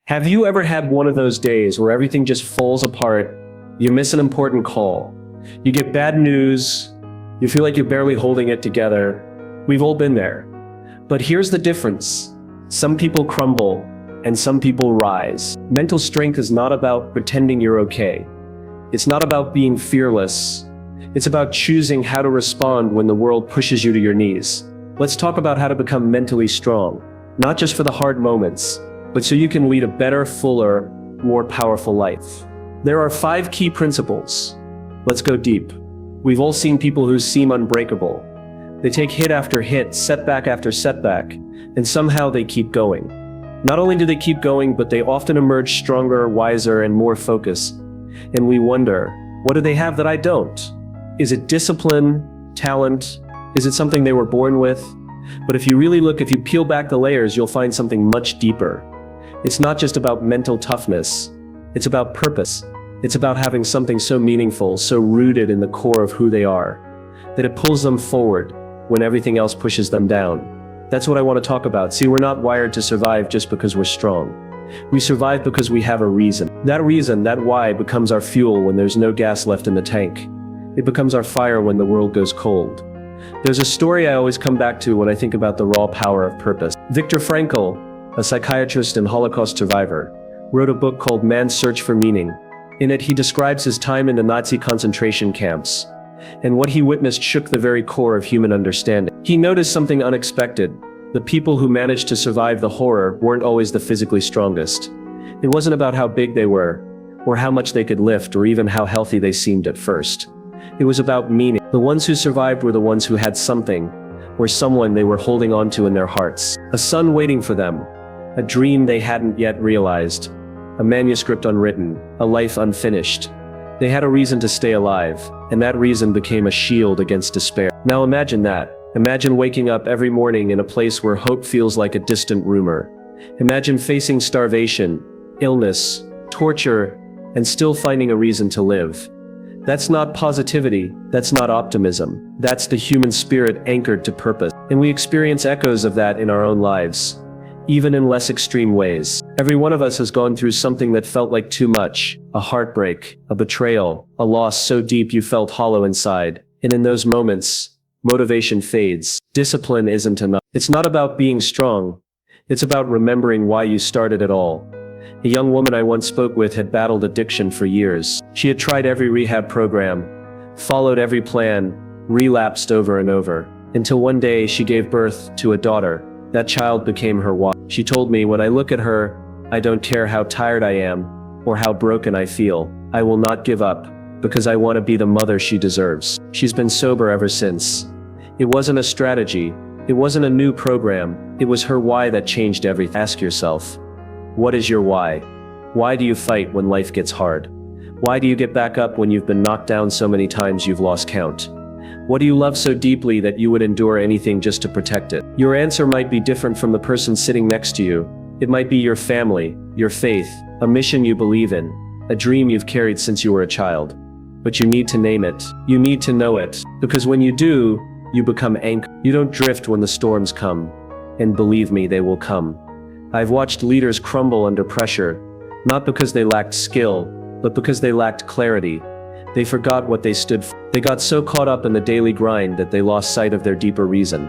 Have you ever had one of those days where everything just falls apart? You miss an important call. You get bad news. You feel like you're barely holding it together. We've all been there. But here's the difference. Some people crumble and some people rise. Mental strength is not about pretending you're okay. It's not about being fearless. It's about choosing how to respond when the world pushes you to your knees. Let's talk about how to become mentally strong, not just for the hard moments, but so you can lead a better, fuller, more powerful life. There are 5 key principles. Let's go deep. We've all seen people who seem unbreakable. They take hit after hit, setback after setback, and somehow they keep going. Not only do they keep going, but they often emerge stronger, wiser, and more focused. And we wonder, what do they have that I don't? Is it discipline, talent? Is it something they were born with? But if you really look, if you peel back the layers, you'll find something much deeper. It's not just about mental toughness. It's about purpose. It's about having something so meaningful, so rooted in the core of who they are, that it pulls them forward when everything else pushes them down. That's what I want to talk about. See, we're not wired to survive just because we're strong. We survive because we have a reason. That reason, that why, becomes our fuel when there's no gas left in the tank. It becomes our fire when the world goes cold. There's a story I always come back to when I think about the raw power of purpose. Viktor Frankl, a psychiatrist and Holocaust survivor, wrote a book called Man's Search for Meaning. In it, he describes his time in the Nazi concentration camps, and what he witnessed shook the very core of human understanding. He noticed something unexpected. The people who managed to survive the horror weren't always the physically strongest. It wasn't about how big they were, or how much they could lift, or even how healthy they seemed at first. It was about meaning. The ones who survived were the ones who had something, or someone they were holding on to in their hearts. A son waiting for them, a dream they hadn't yet realized, a manuscript unwritten, a life unfinished. They had a reason to stay alive, and that reason became a shield against despair. Now imagine that. Imagine waking up every morning in a place where hope feels like a distant rumor. Imagine facing starvation, illness, torture, and still finding a reason to live. That's not positivity, that's not optimism. That's the human spirit anchored to purpose. And we experience echoes of that in our own lives, even in less extreme ways. Every one of us has gone through something that felt like too much, a heartbreak, a betrayal, a loss so deep you felt hollow inside. And in those moments, motivation fades. Discipline isn't enough. It's not about being strong. It's about remembering why you started it all. A young woman I once spoke with had battled addiction for years. She had tried every rehab program, followed every plan, relapsed over and over, until one day she gave birth to a daughter. That child became her why. She told me, when I look at her, I don't care how tired I am, or how broken I feel. I will not give up, because I want to be the mother she deserves. She's been sober ever since. It wasn't a strategy. It wasn't a new program. It was her why that changed everything. Ask yourself, what is your why? Why do you fight when life gets hard? Why do you get back up when you've been knocked down so many times you've lost count? What do you love so deeply that you would endure anything just to protect it? Your answer might be different from the person sitting next to you. It might be your family, your faith, a mission you believe in, a dream you've carried since you were a child. But you need to name it. You need to know it. Because when you do, you become anchored. You don't drift when the storms come. And believe me, they will come. I've watched leaders crumble under pressure, not because they lacked skill, but because they lacked clarity. They forgot what they stood for. They got so caught up in the daily grind that they lost sight of their deeper reason.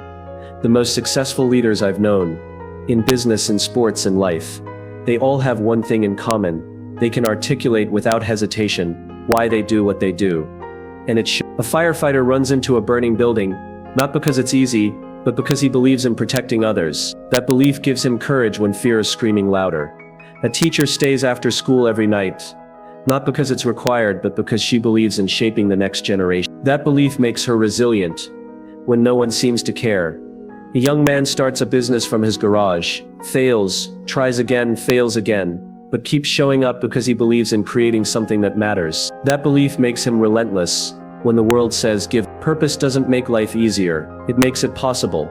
The most successful leaders I've known, in business, in sports, in life, they all have one thing in common. They can articulate without hesitation why they do what they do. And it's a firefighter runs into a burning building, not because it's easy, but because he believes in protecting others. That belief gives him courage when fear is screaming louder. A teacher stays after school every night, not because it's required, but because she believes in shaping the next generation. That belief makes her resilient when no one seems to care. A young man starts a business from his garage, fails, tries again, fails again, but keeps showing up because he believes in creating something that matters. That belief makes him relentless when the world says give. Purpose doesn't make life easier, it makes it possible.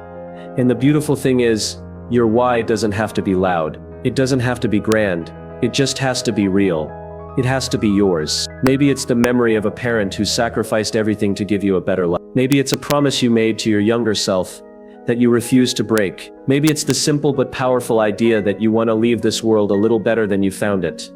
And the beautiful thing is, your why doesn't have to be loud. It doesn't have to be grand. It just has to be real. It has to be yours. Maybe it's the memory of a parent who sacrificed everything to give you a better life. Maybe it's a promise you made to your younger self that you refuse to break. Maybe it's the simple but powerful idea that you want to leave this world a little better than you found it.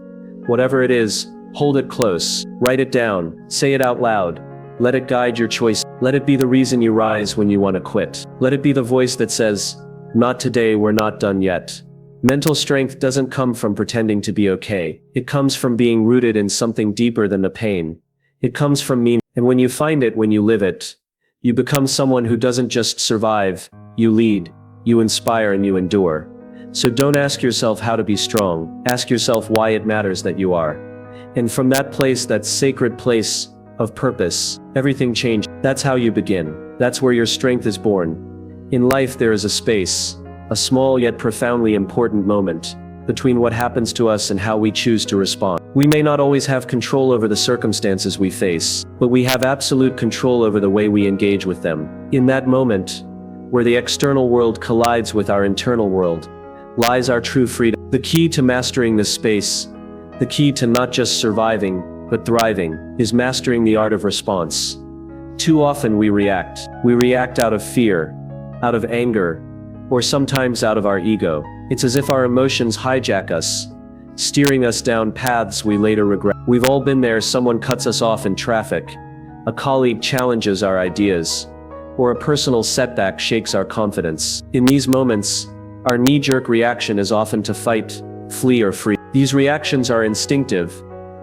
Whatever it is, hold it close, write it down, say it out loud. Let it guide your choice. Let it be the reason you rise when you want to quit. Let it be the voice that says, "Not today, we're not done yet." Mental strength doesn't come from pretending to be okay. It comes from being rooted in something deeper than the pain. It comes from meaning, and when you find it, when you live it, you become someone who doesn't just survive, you lead, you inspire, and you endure. So don't ask yourself how to be strong, ask yourself why it matters that you are. And from that place, that sacred place of purpose, everything changes. That's how you begin. That's where your strength is born. In life there is a space, a small yet profoundly important moment, between what happens to us and how we choose to respond. We may not always have control over the circumstances we face, but we have absolute control over the way we engage with them. In that moment, where the external world collides with our internal world, lies our true freedom. The key to mastering this space, the key to not just surviving, but thriving, is mastering the art of response. Too often we react. We react out of fear, out of anger, or sometimes out of our ego. It's as if our emotions hijack us, steering us down paths we later regret. We've all been there. Someone cuts us off in traffic, a colleague challenges our ideas, or a personal setback shakes our confidence. In these moments, our knee-jerk reaction is often to fight, flee, or freeze. These reactions are instinctive.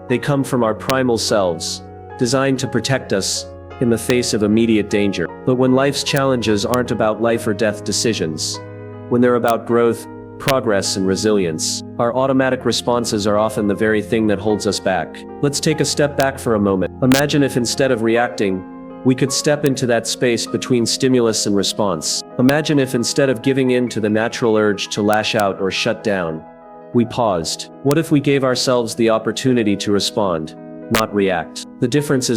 They come from our primal selves, designed to protect us in the face of immediate danger. But when life's challenges aren't about life or death decisions, when they're about growth, progress, and resilience, our automatic responses are often the very thing that holds us back. Let's take a step back for a moment. Imagine if instead of reacting, we could step into that space between stimulus and response. Imagine if instead of giving in to the natural urge to lash out or shut down, we paused. What if we gave ourselves the opportunity to respond, not react? The difference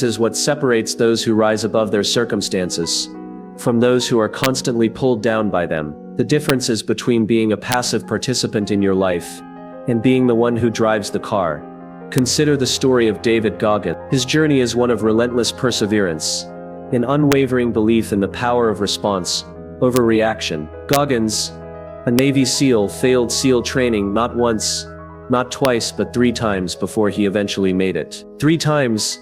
is what separates those who rise above their circumstances from those who are constantly pulled down by them. The difference is between being a passive participant in your life and being the one who drives the car. Consider the story of David Goggins. His journey is one of relentless perseverance, an unwavering belief in the power of response over reaction. Goggins, a Navy SEAL, failed SEAL training not once, not twice, but 3 times before he eventually made it. 3 times,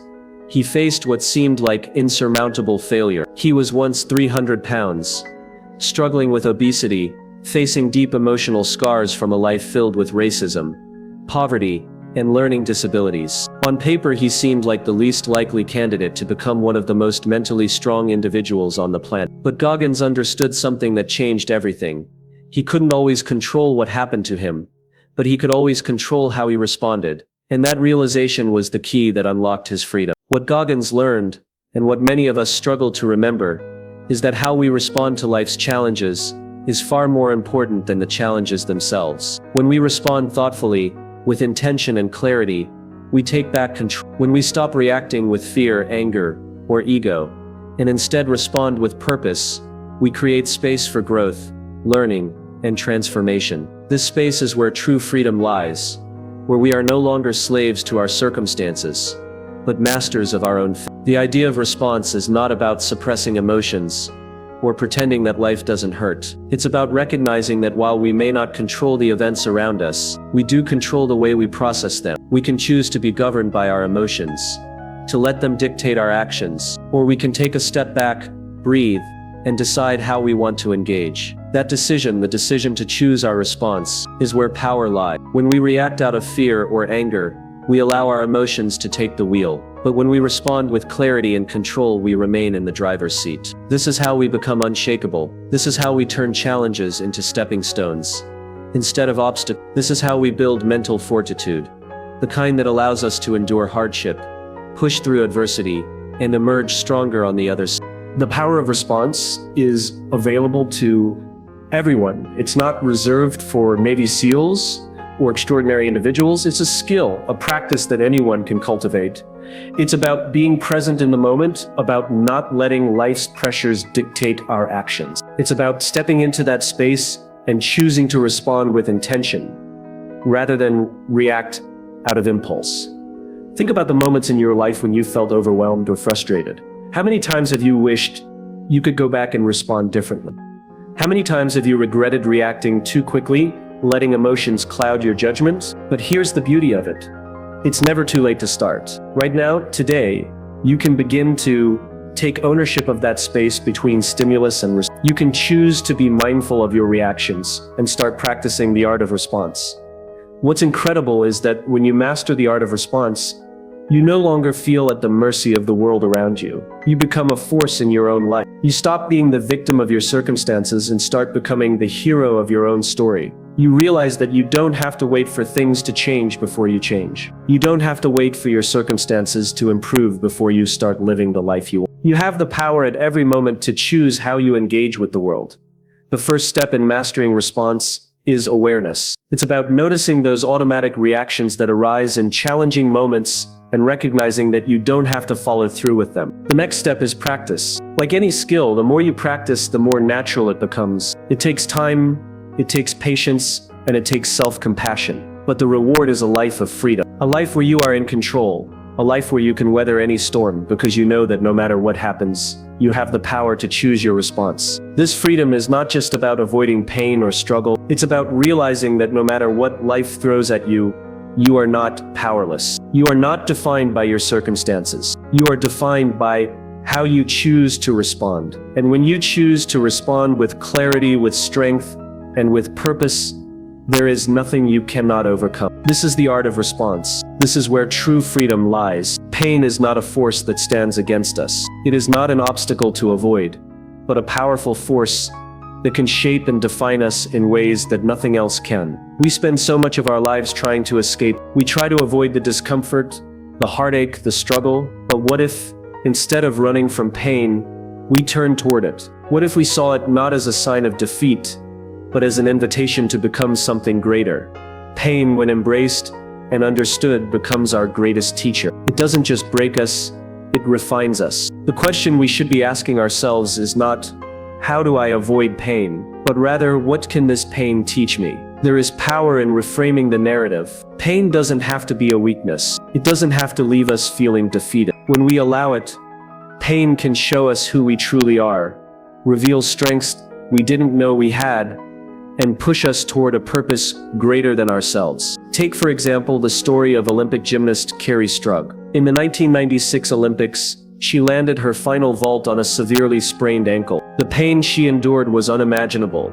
he faced what seemed like insurmountable failure. He was once 300 pounds, struggling with obesity, facing deep emotional scars from a life filled with racism, poverty, and learning disabilities. On paper, he seemed like the least likely candidate to become one of the most mentally strong individuals on the planet. But Goggins understood something that changed everything. He couldn't always control what happened to him, but he could always control how he responded. And that realization was the key that unlocked his freedom. What Goggins learned, and what many of us struggle to remember, is that how we respond to life's challenges is far more important than the challenges themselves. When we respond thoughtfully, with intention and clarity, we take back control. When we stop reacting with fear, anger, or ego, and instead respond with purpose, we create space for growth, learning, and transformation. This space is where true freedom lies, where we are no longer slaves to our circumstances, but masters of our own fate. The idea of response is not about suppressing emotions or pretending that life doesn't hurt. It's about recognizing that while we may not control the events around us, we do control the way we process them. We can choose to be governed by our emotions, to let them dictate our actions, or we can take a step back, breathe, and decide how we want to engage. That decision, the decision to choose our response, is where power lies. When we react out of fear or anger, we allow our emotions to take the wheel. But when we respond with clarity and control, we remain in the driver's seat. This is how we become unshakable. This is how we turn challenges into stepping stones instead of obstacles. This is how we build mental fortitude, the kind that allows us to endure hardship, push through adversity, and emerge stronger on the other side. The power of response is available to everyone. It's not reserved for Navy SEALs or extraordinary individuals. It's a skill, a practice that anyone can cultivate. It's about being present in the moment, about not letting life's pressures dictate our actions. It's about stepping into that space and choosing to respond with intention, rather than react out of impulse. Think about the moments in your life when you felt overwhelmed or frustrated. How many times have you wished you could go back and respond differently? How many times have you regretted reacting too quickly, letting emotions cloud your judgment? But here's the beauty of it. It's never too late to start. Right now, today, you can begin to take ownership of that space between stimulus and response. You can choose to be mindful of your reactions and start practicing the art of response. What's incredible is that when you master the art of response, you no longer feel at the mercy of the world around you. You become a force in your own life. You stop being the victim of your circumstances and start becoming the hero of your own story. You realize that you don't have to wait for things to change before you change. You don't have to wait for your circumstances to improve before you start living the life you want. You have the power at every moment to choose how you engage with the world. The first step in mastering response is awareness. It's about noticing those automatic reactions that arise in challenging moments and recognizing that you don't have to follow through with them. The next step is practice. Like any skill, the more you practice, the more natural it becomes. It takes time, it takes patience, and it takes self-compassion. But the reward is a life of freedom. A life where you are in control. A life where you can weather any storm because you know that no matter what happens, you have the power to choose your response. This freedom is not just about avoiding pain or struggle. It's about realizing that no matter what life throws at you, you are not powerless. You are not defined by your circumstances. You are defined by how you choose to respond. And when you choose to respond with clarity, with strength, and with purpose, there is nothing you cannot overcome. This is the art of response. This is where true freedom lies. Pain is not a force that stands against us. It is not an obstacle to avoid, but a powerful force that can shape and define us in ways that nothing else can. We spend so much of our lives trying to escape. We try to avoid the discomfort, the heartache, the struggle. But what if, instead of running from pain, we turn toward it? What if we saw it not as a sign of defeat, but as an invitation to become something greater? Pain, when embraced and understood, becomes our greatest teacher. It doesn't just break us, it refines us. The question we should be asking ourselves is not, how do I avoid pain? But rather, what can this pain teach me? There is power in reframing the narrative. Pain doesn't have to be a weakness. It doesn't have to leave us feeling defeated. When we allow it, pain can show us who we truly are, reveal strengths we didn't know we had, and push us toward a purpose greater than ourselves. Take, for example, the story of Olympic gymnast Carrie Strug. In the 1996 Olympics, she landed her final vault on a severely sprained ankle. The pain she endured was unimaginable.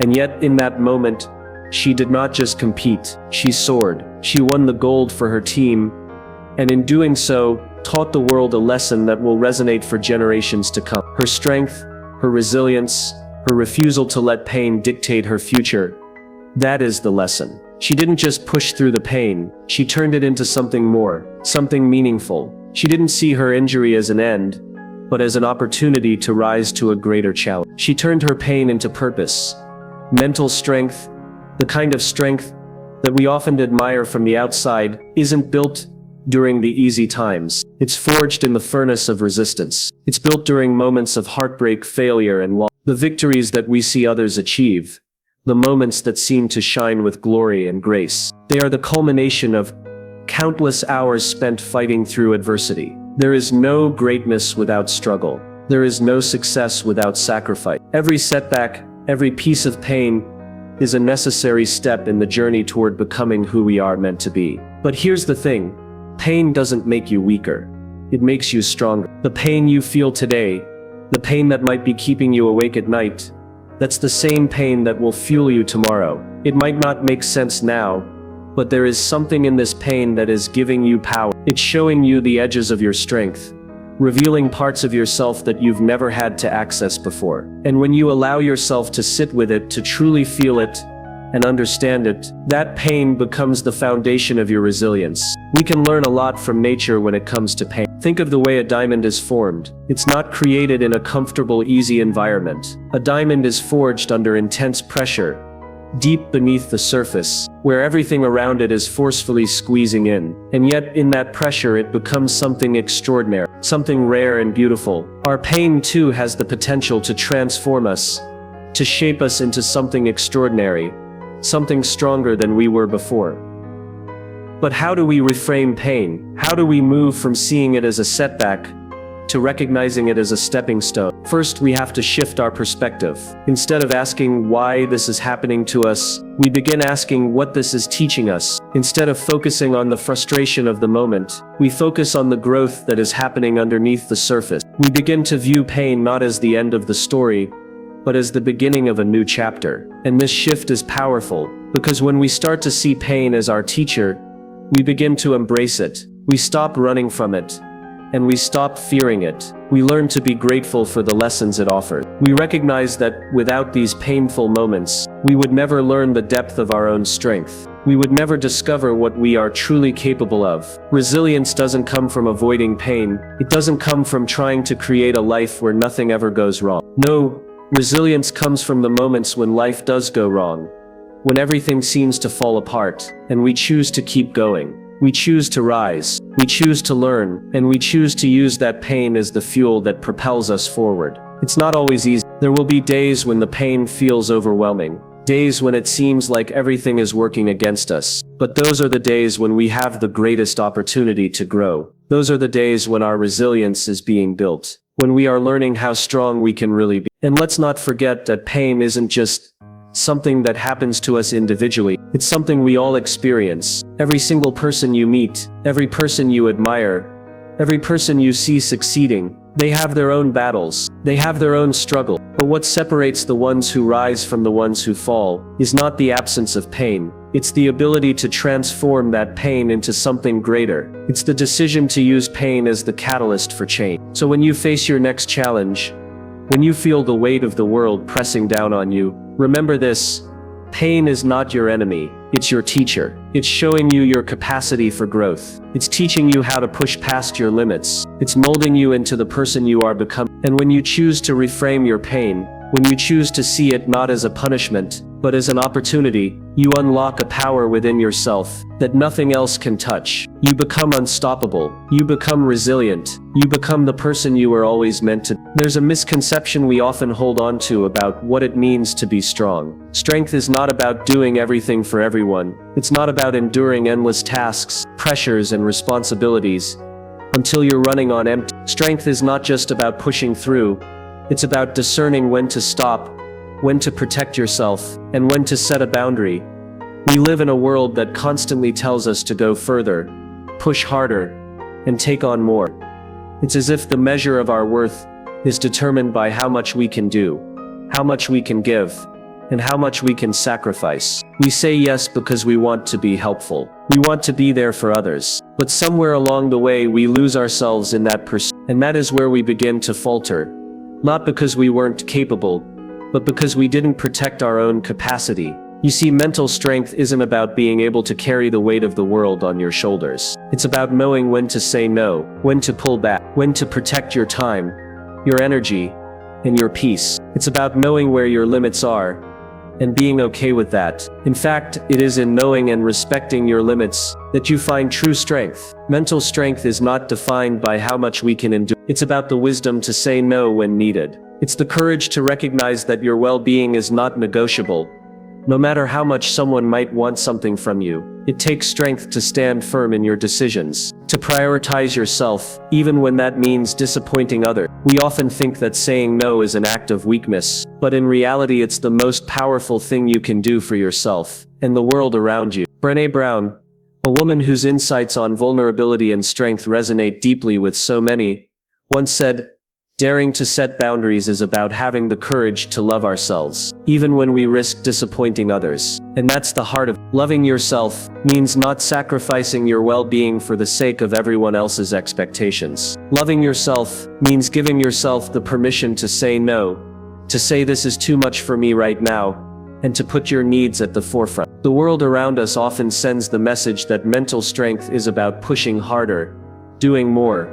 And yet, in that moment, she did not just compete, she soared. She won the gold for her team, and in doing so, taught the world a lesson that will resonate for generations to come. Her strength, her resilience, her refusal to let pain dictate her future. That is the lesson. She didn't just push through the pain, she turned it into something more, something meaningful. She didn't see her injury as an end, but as an opportunity to rise to a greater challenge. She turned her pain into purpose. Mental strength, the kind of strength that we often admire from the outside, isn't built during the easy times. It's forged in the furnace of resistance. It's built during moments of heartbreak, failure, and loss. The victories that we see others achieve, the moments that seem to shine with glory and grace, they are the culmination of countless hours spent fighting through adversity. There is no greatness without struggle. There is no success without sacrifice. Every setback, every piece of pain, is a necessary step in the journey toward becoming who we are meant to be. But here's the thing. Pain doesn't make you weaker. It makes you stronger. The pain you feel today, the pain that might be keeping you awake at night, that's the same pain that will fuel you tomorrow. It might not make sense now, but there is something in this pain that is giving you power. It's showing you the edges of your strength, revealing parts of yourself that you've never had to access before. And when you allow yourself to sit with it, to truly feel it and understand it, that pain becomes the foundation of your resilience. We can learn a lot from nature when it comes to pain. Think of the way a diamond is formed. It's not created in a comfortable, easy environment. A diamond is forged under intense pressure, deep beneath the surface, where everything around it is forcefully squeezing in. And yet, in that pressure, it becomes something extraordinary, something rare and beautiful. Our pain, too, has the potential to transform us, to shape us into something extraordinary, something stronger than we were before. But how do we reframe pain? How do we move from seeing it as a setback to recognizing it as a stepping stone. First, we have to shift our perspective. Instead of asking why this is happening to us, we begin asking what this is teaching us. Instead of focusing on the frustration of the moment, we focus on the growth that is happening underneath the surface. We begin to view pain not as the end of the story, but as the beginning of a new chapter. And this shift is powerful, because when we start to see pain as our teacher, we begin to embrace it. We stop running from it, and we stop fearing it. We learn to be grateful for the lessons it offers. We recognize that without these painful moments, we would never learn the depth of our own strength. We would never discover what we are truly capable of. Resilience doesn't come from avoiding pain. It doesn't come from trying to create a life where nothing ever goes wrong. No, resilience comes from the moments when life does go wrong, when everything seems to fall apart, and we choose to keep going. We choose to rise, we choose to learn, and we choose to use that pain as the fuel that propels us forward. It's not always easy. There will be days when the pain feels overwhelming, days when it seems like everything is working against us. But those are the days when we have the greatest opportunity to grow. Those are the days when our resilience is being built, when we are learning how strong we can really be. And let's not forget that pain isn't just something that happens to us individually. It's something we all experience. Every single person you meet, every person you admire, every person you see succeeding, they have their own battles. They have their own struggle. But what separates the ones who rise from the ones who fall is not the absence of pain. It's the ability to transform that pain into something greater. It's the decision to use pain as the catalyst for change. So when you face your next challenge, when you feel the weight of the world pressing down on you, remember this: pain is not your enemy, it's your teacher. It's showing you your capacity for growth. It's teaching you how to push past your limits. It's molding you into the person you are becoming. And when you choose to reframe your pain, when you choose to see it not as a punishment, but as an opportunity, you unlock a power within yourself that nothing else can touch. You become unstoppable. You become resilient. You become the person you were always meant to be. There's a misconception we often hold on to about what it means to be strong. Strength is not about doing everything for everyone. It's not about enduring endless tasks, pressures, and responsibilities until you're running on empty. Strength is not just about pushing through. It's about discerning when to stop, when to protect yourself, and when to set a boundary. We live in a world that constantly tells us to go further, push harder, and take on more. It's as if the measure of our worth is determined by how much we can do, how much we can give, and how much we can sacrifice. We say yes because we want to be helpful. We want to be there for others. But somewhere along the way we lose ourselves in that pursuit. And that is where we begin to falter. Not because we weren't capable, but because we didn't protect our own capacity. You see, mental strength isn't about being able to carry the weight of the world on your shoulders. It's about knowing when to say no, when to pull back, when to protect your time, your energy, and your peace. It's about knowing where your limits are, and being okay with that. In fact, it is in knowing and respecting your limits that you find true strength. Mental strength is not defined by how much we can endure. It's about the wisdom to say no when needed. It's the courage to recognize that your well-being is not negotiable. No matter how much someone might want something from you, it takes strength to stand firm in your decisions, to prioritize yourself, even when that means disappointing others. We often think that saying no is an act of weakness, but in reality it's the most powerful thing you can do for yourself and the world around you. Brené Brown, a woman whose insights on vulnerability and strength resonate deeply with so many, once said, "Daring to set boundaries is about having the courage to love ourselves, even when we risk disappointing others." And that's the heart of loving yourself, means not sacrificing your well-being for the sake of everyone else's expectations. Loving yourself means giving yourself the permission to say no, to say this is too much for me right now, and to put your needs at the forefront. The world around us often sends the message that mental strength is about pushing harder, doing more,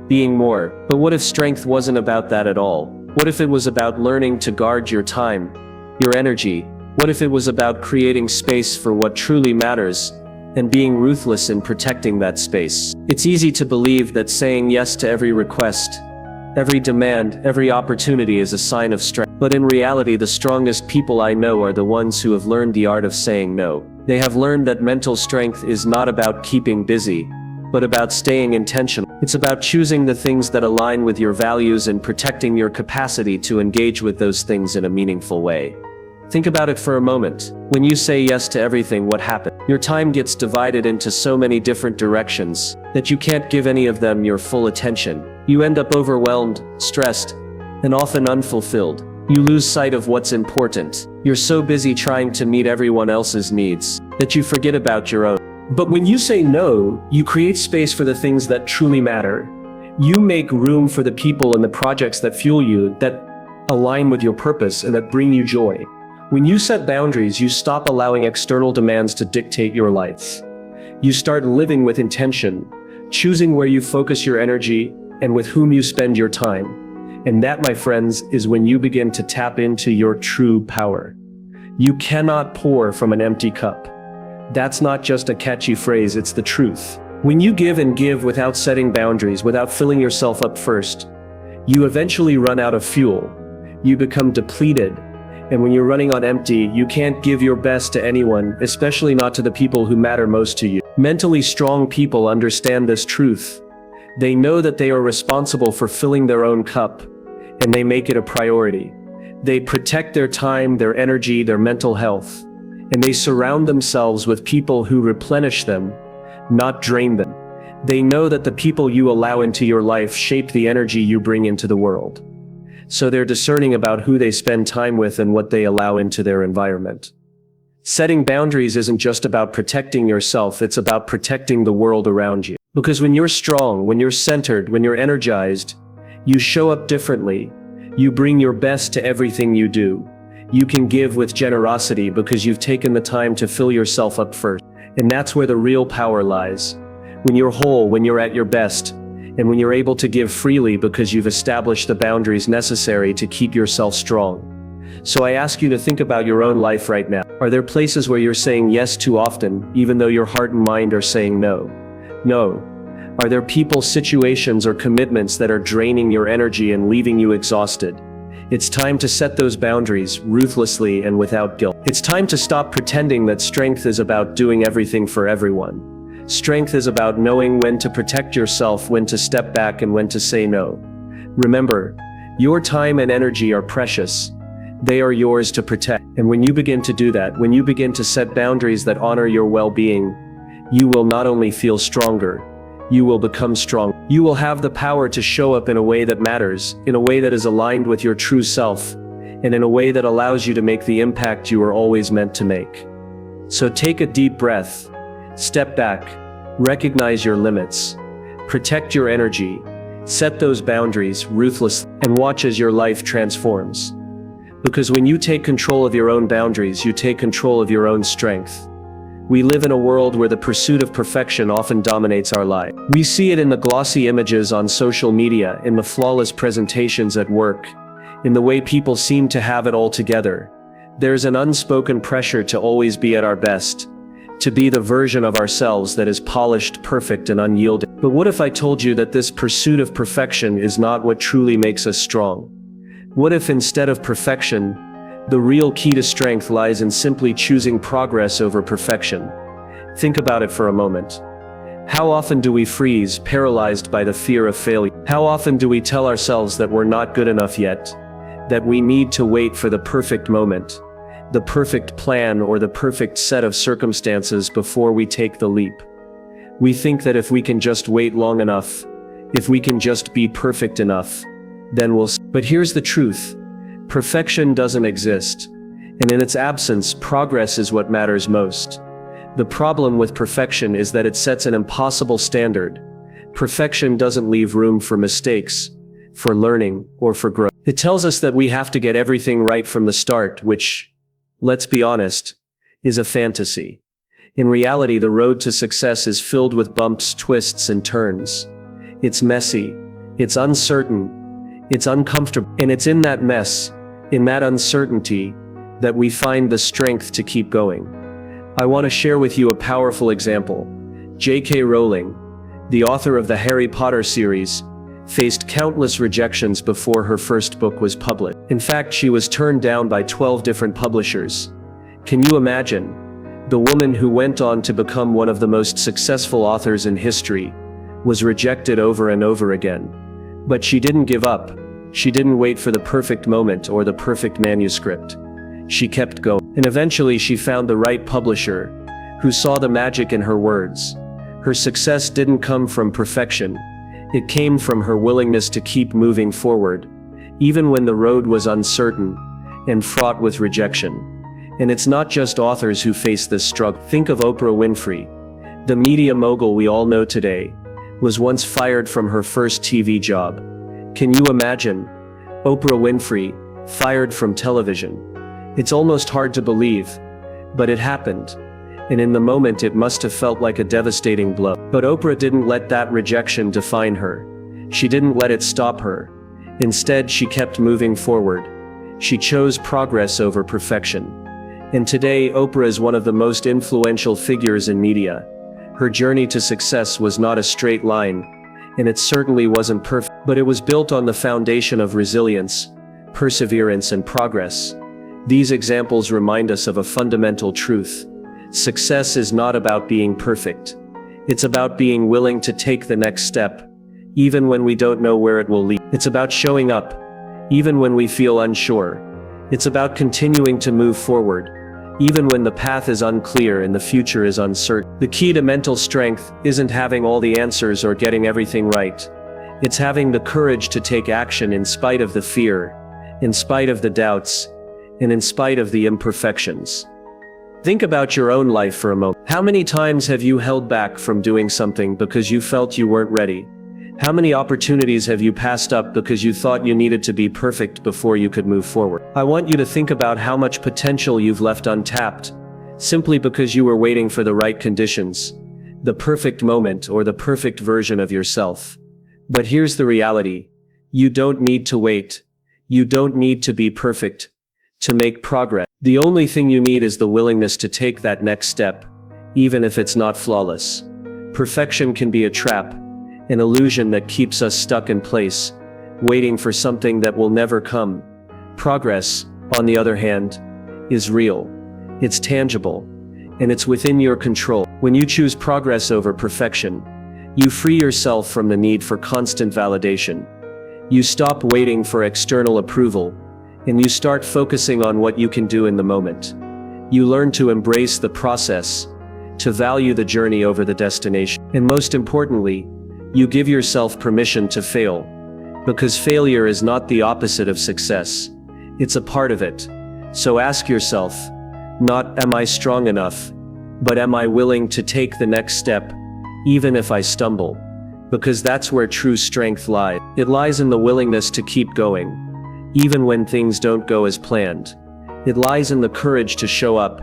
being more. But what if strength wasn't about that at all? What if it was about learning to guard your time, your energy? What if it was about creating space for what truly matters, and being ruthless in protecting that space? It's easy to believe that saying yes to every request, every demand, every opportunity is a sign of strength. But in reality, the strongest people I know are the ones who have learned the art of saying no. They have learned that mental strength is not about keeping busy, but about staying intentional. It's about choosing the things that align with your values and protecting your capacity to engage with those things in a meaningful way. Think about it for a moment. When you say yes to everything, what happens? Your time gets divided into so many different directions that you can't give any of them your full attention. You end up overwhelmed, stressed, and often unfulfilled. You lose sight of what's important. You're so busy trying to meet everyone else's needs that you forget about your own. But when you say no, you create space for the things that truly matter. You make room for the people and the projects that fuel you, that align with your purpose and that bring you joy. When you set boundaries, you stop allowing external demands to dictate your life. You start living with intention, choosing where you focus your energy and with whom you spend your time. And that, my friends, is when you begin to tap into your true power. You cannot pour from an empty cup. That's not just a catchy phrase, it's the truth. When you give and give without setting boundaries, without filling yourself up first, you eventually run out of fuel. You become depleted. And when you're running on empty, you can't give your best to anyone, especially not to the people who matter most to you. Mentally strong people understand this truth. They know that they are responsible for filling their own cup, and they make it a priority. They protect their time, their energy, their mental health, and they surround themselves with people who replenish them, not drain them. They know that the people you allow into your life shape the energy you bring into the world. So they're discerning about who they spend time with and what they allow into their environment. Setting boundaries isn't just about protecting yourself, it's about protecting the world around you. Because when you're strong, when you're centered, when you're energized, you show up differently. You bring your best to everything you do. You can give with generosity because you've taken the time to fill yourself up first. And that's where the real power lies. When you're whole, when you're at your best, and when you're able to give freely because you've established the boundaries necessary to keep yourself strong. So I ask you to think about your own life right now. Are there places where you're saying yes too often, even though your heart and mind are saying no? No. Are there people, situations, or commitments that are draining your energy and leaving you exhausted? It's time to set those boundaries ruthlessly and without guilt. It's time to stop pretending that strength is about doing everything for everyone. Strength is about knowing when to protect yourself, when to step back, and when to say no. Remember, your time and energy are precious. They are yours to protect. And when you begin to do that, when you begin to set boundaries that honor your well-being, you will not only feel stronger, you will become strong. You will have the power to show up in a way that matters, in a way that is aligned with your true self, and in a way that allows you to make the impact you were always meant to make. So take a deep breath, step back, recognize your limits, protect your energy, set those boundaries ruthlessly, and watch as your life transforms. Because when you take control of your own boundaries, you take control of your own strength. We live in a world where the pursuit of perfection often dominates our life. We see it in the glossy images on social media, in the flawless presentations at work, in the way people seem to have it all together. There's an unspoken pressure to always be at our best, to be the version of ourselves that is polished, perfect, and unyielding. But what if I told you that this pursuit of perfection is not what truly makes us strong? What if instead of perfection, the real key to strength lies in simply choosing progress over perfection? Think about it for a moment. How often do we freeze, paralyzed by the fear of failure? How often do we tell ourselves that we're not good enough yet, that we need to wait for the perfect moment, the perfect plan, or the perfect set of circumstances before we take the leap? We think that if we can just wait long enough, if we can just be perfect enough, then we'll. But here's the truth. Perfection doesn't exist, and in its absence, progress is what matters most. The problem with perfection is that it sets an impossible standard. Perfection doesn't leave room for mistakes, for learning, or for growth. It tells us that we have to get everything right from the start, which, let's be honest, is a fantasy. In reality, the road to success is filled with bumps, twists, and turns. It's messy, it's uncertain, it's uncomfortable, and it's in that mess, in that uncertainty, that we find the strength to keep going. I want to share with you a powerful example. J.K. Rowling, the author of the Harry Potter series, faced countless rejections before her first book was published. In fact, she was turned down by 12 different publishers. Can you imagine? The woman who went on to become one of the most successful authors in history, was rejected over and over again. But she didn't give up. She didn't wait for the perfect moment or the perfect manuscript. She kept going. And eventually she found the right publisher, who saw the magic in her words. Her success didn't come from perfection. It came from her willingness to keep moving forward, even when the road was uncertain and fraught with rejection. And it's not just authors who face this struggle. Think of Oprah Winfrey. The media mogul we all know today was once fired from her first TV job. Can you imagine? Oprah Winfrey, fired from television. It's almost hard to believe, but it happened. And in the moment it must have felt like a devastating blow. But Oprah didn't let that rejection define her. She didn't let it stop her. Instead, she kept moving forward. She chose progress over perfection. And today, Oprah is one of the most influential figures in media. Her journey to success was not a straight line, and it certainly wasn't perfect, but it was built on the foundation of resilience, perseverance, and progress. These examples remind us of a fundamental truth. Success is not about being perfect. It's about being willing to take the next step, even when we don't know where it will lead. It's about showing up, even when we feel unsure. It's about continuing to move forward, even when the path is unclear and the future is uncertain. The key to mental strength isn't having all the answers or getting everything right. It's having the courage to take action in spite of the fear, in spite of the doubts, and in spite of the imperfections. Think about your own life for a moment. How many times have you held back from doing something because you felt you weren't ready? How many opportunities have you passed up because you thought you needed to be perfect before you could move forward? I want you to think about how much potential you've left untapped, simply because you were waiting for the right conditions, the perfect moment, or the perfect version of yourself. But here's the reality. You don't need to wait. You don't need to be perfect to make progress. The only thing you need is the willingness to take that next step, even if it's not flawless. Perfection can be a trap, an illusion that keeps us stuck in place, waiting for something that will never come. Progress, on the other hand, is real. It's tangible, and it's within your control. When you choose progress over perfection, you free yourself from the need for constant validation. You stop waiting for external approval, and you start focusing on what you can do in the moment. You learn to embrace the process, to value the journey over the destination. And most importantly, you give yourself permission to fail, because failure is not the opposite of success. It's a part of it. So ask yourself, not am I strong enough, but am I willing to take the next step, even if I stumble? Because that's where true strength lies. It lies in the willingness to keep going, even when things don't go as planned. It lies in the courage to show up,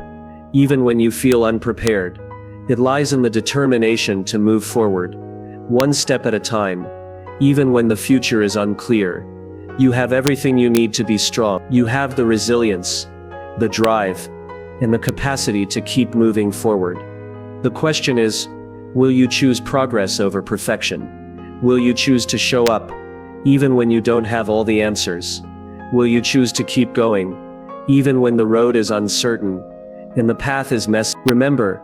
even when you feel unprepared. It lies in the determination to move forward, one step at a time, even when the future is unclear. You have everything you need to be strong. You have the resilience, the drive, and the capacity to keep moving forward. The question is, will you choose progress over perfection? Will you choose to show up, even when you don't have all the answers? Will you choose to keep going, even when the road is uncertain and the path is messy? Remember,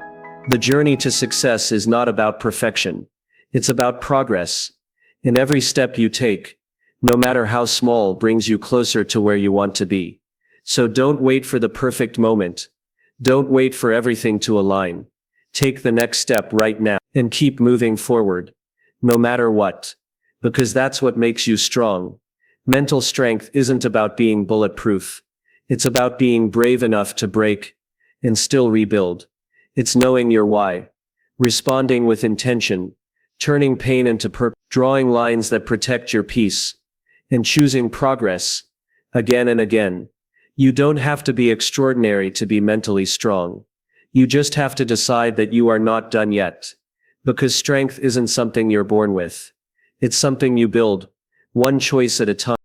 the journey to success is not about perfection. It's about progress. And every step you take, no matter how small, brings you closer to where you want to be. So don't wait for the perfect moment. Don't wait for everything to align. Take the next step right now and keep moving forward, no matter what, because that's what makes you strong. Mental strength isn't about being bulletproof. It's about being brave enough to break and still rebuild. It's knowing your why, responding with intention, turning pain into purpose, drawing lines that protect your peace, and choosing progress again and again. You don't have to be extraordinary to be mentally strong. You just have to decide that you are not done yet. Because strength isn't something you're born with. It's something you build, one choice at a time.